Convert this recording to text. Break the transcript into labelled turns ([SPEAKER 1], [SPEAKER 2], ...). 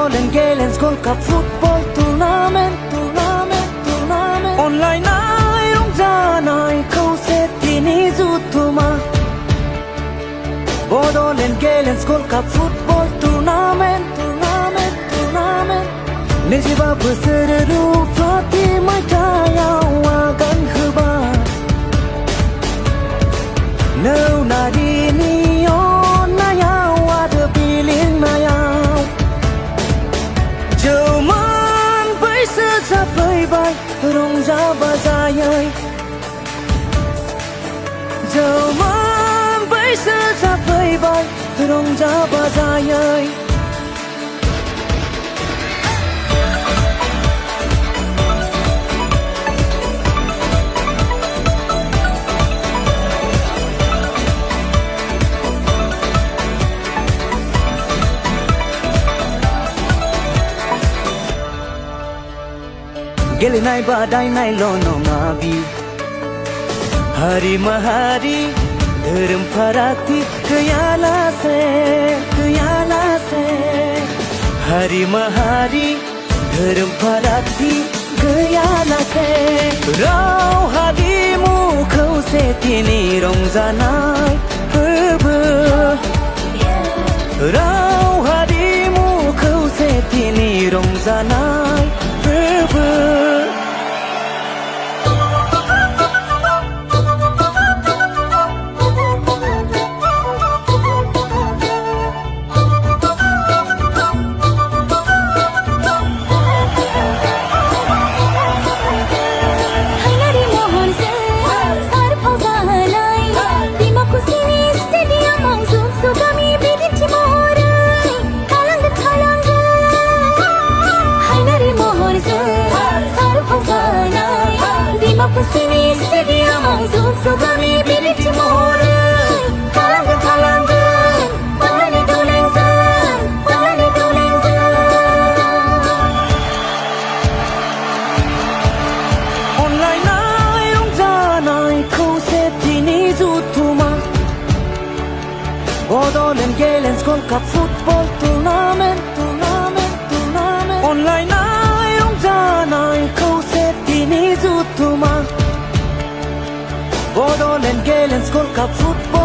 [SPEAKER 1] Bodolen Galens Gold Cup Football Tournament Online nai rong ja nai khâu se tini jutuma Bodolen Galens Gold Cup Football Tournament Nejiba beseru Fati mai kaya wagan heba No nadini on naya wada bilin naya Jauman bai se cha bai bai rong ja bazai ơi Jauman bai se cha bai bai rong ja bazai ơi Gele nai ba dai nai lono ngabi Hari mahari Dharm parakti kayala se Hari mahari Dharm parakti kayala se Rao hadi mu khâu se tini rong janai purba Rao hadi mu khâu se tini rong janai purba Sini stadium mangzuk sogami bilik cemora Kalangan Palani doleng zan Online nai rong ja nai khâu se tini jutuma Bodolen Galens Gold Cup Football Tournament Online nai rong ja nai khâu se tini jutuma Bodolen Galens Gold Cup Football